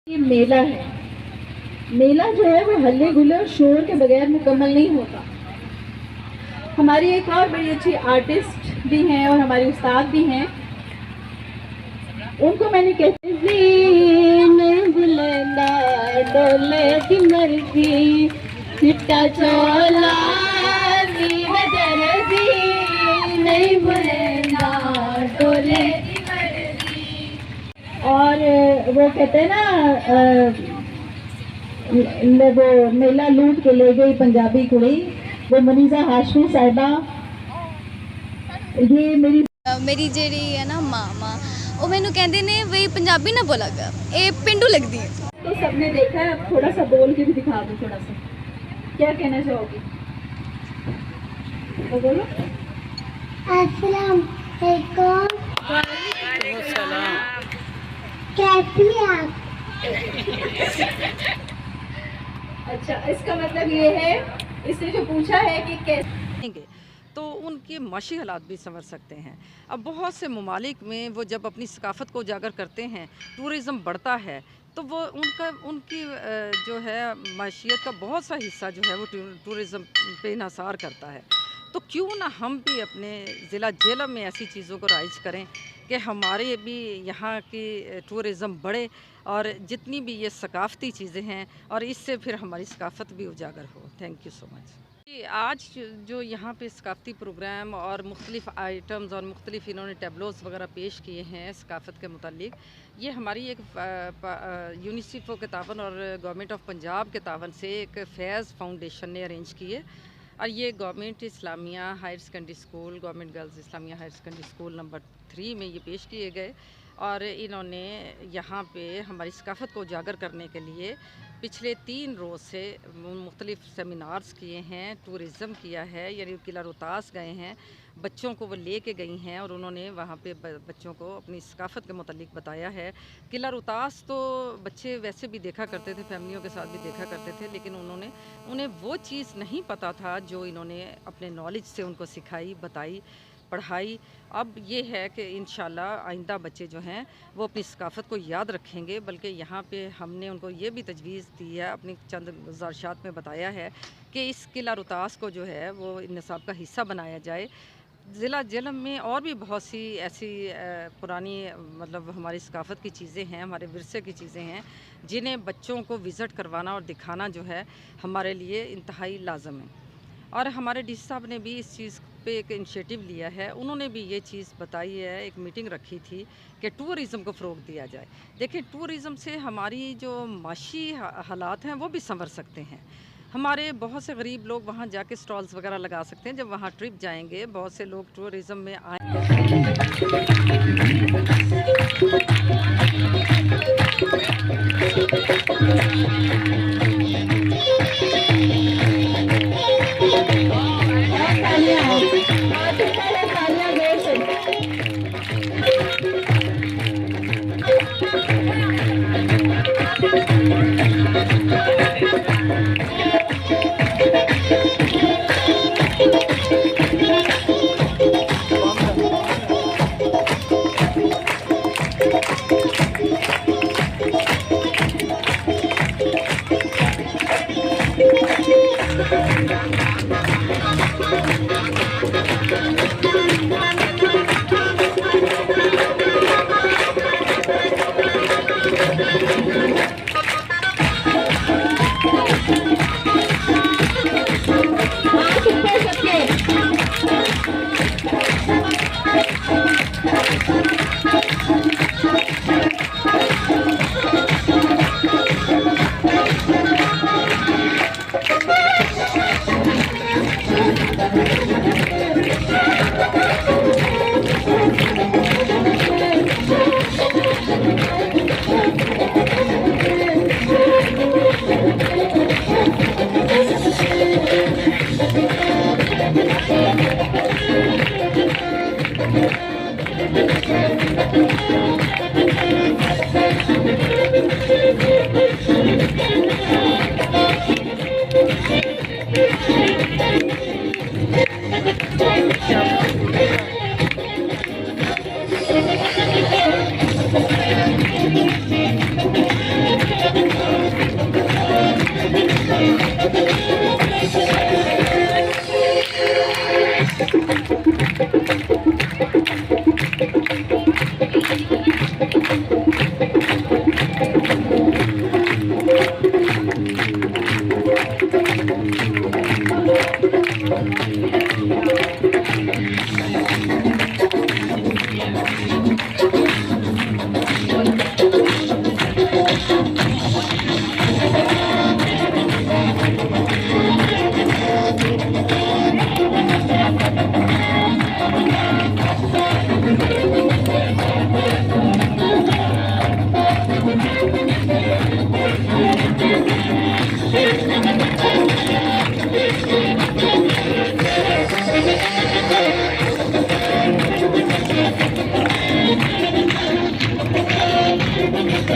ये मेला है। मेला जो है वो हल्ले गुल्ले और शोर के बगैर मुकम्मल नहीं होता। हमारी एक और बड़ी अच्छी आर्टिस्ट भी हैं और हमारे उस्ताद भी हैं, उनको मैंने कहते डोले की मर्जी चिट्टा चोला नहीं बुलेंदा डोले की मर्जी। और वो कहते हैं ना वो मेला लूट के ले गई पंजाबी कुड़ी, वो मनीजा हाशमी साहिबा। ये मेरी जेड़ी है ना मामा, वो मैनू कहते ने वे पंजाबी ना बोला कर, ये पिंडू लगती है। तो सबने देखा है, अब थोड़ा सा बोल के भी दिखा दो, थोड़ा सा क्या कहना चाहोगी? तो बोलो। अस्सलाम वालेकुम। कैसी हैं आप? अच्छा, इसका मतलब ये है, इसने जो पूछा है कि कैसे, तो उनके माशी हालात भी संवर सकते हैं। अब बहुत से ममालिक में वो जब अपनी सकाफ़त को उजागर करते हैं, टूरिज़म बढ़ता है, तो वो उनकी जो है माशियत का बहुत सा हिस्सा जो है वो टूरिज़म पे इन्हसार करता है। तो क्यों ना हम भी अपने ज़िला झेलम में ऐसी चीज़ों को राइज करें कि हमारे भी यहाँ की टूरिज़म बढ़े और जितनी भी ये सकाफ़ती चीज़ें हैं और इससे फिर हमारी सकाफ़त भी उजागर हो। Thank you so much. आज जो यहाँ पे सकाफ़ती प्रोग्राम और मुख्तलिफ़ आइटम्स और मुख्तलिफ़ इन्होंने टैबलोज़ वगैरह पेश किए हैं सकाफ़त के मुतालिक, ये हमारी एक यूनिसेफ के तावन और गवर्नमेंट ऑफ पंजाब के तावन से एक फैज़ फाउंडेशन ने अरेंज किए। और ये government Islamia higher secondary school, government girls Islamia higher secondary school number 3 में ये पेश किए गए। और इन्होंने यहाँ पे हमारी सकाफ़त को उजागर करने के लिए पिछले 3 रोज़ से मुख्तलिफ़ सेमिनार्स किए हैं, टूरिज़म किया है, यानी किला रोहतास गए हैं, बच्चों को वो ले के गई हैं और उन्होंने वहाँ पे बच्चों को अपनी सकाफ़त के मुतालिक बताया है। किला रोहतास तो बच्चे वैसे भी देखा करते थे, फैमिलियों के साथ भी देखा करते थे, लेकिन उन्हें वो चीज़ नहीं पता था जो इन्होंने अपने नॉलेज से उनको सिखाई, बताई, पढ़ाई। अब ये है कि इंशाल्लाह आइंदा बच्चे जो हैं वो अपनी सकाफ़त को याद रखेंगे। बल्कि यहाँ पे हमने उनको ये भी तजवीज़ दी है, अपनी चंद गुज़ारिशात में बताया है कि इस किला रोहतास को जो है वो निसाब का हिस्सा बनाया जाए। ज़िला झेलम में और भी बहुत सी ऐसी पुरानी मतलब हमारी सकाफ़त की चीज़ें हैं, हमारे विरसे की चीज़ें हैं, जिन्हें बच्चों को विज़िट करवाना और दिखाना जो है हमारे लिए इंतहाई लाज़म है। और हमारे डी साहब ने भी इस चीज़ पे एक इनिशिएटिव लिया है। उन्होंने भी ये चीज़ बताई है, एक मीटिंग रखी थी कि टूरिज़म को फ़रोग़ दिया जाए। देखिए, टूरिज़म से हमारी जो माशी हालात हैं वो भी संवर सकते हैं। हमारे बहुत से गरीब लोग वहाँ जाके स्टॉल्स वगैरह लगा सकते हैं। जब वहाँ ट्रिप जाएंगे, बहुत से लोग टूरिज़म में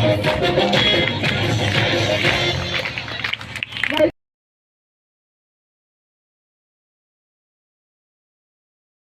है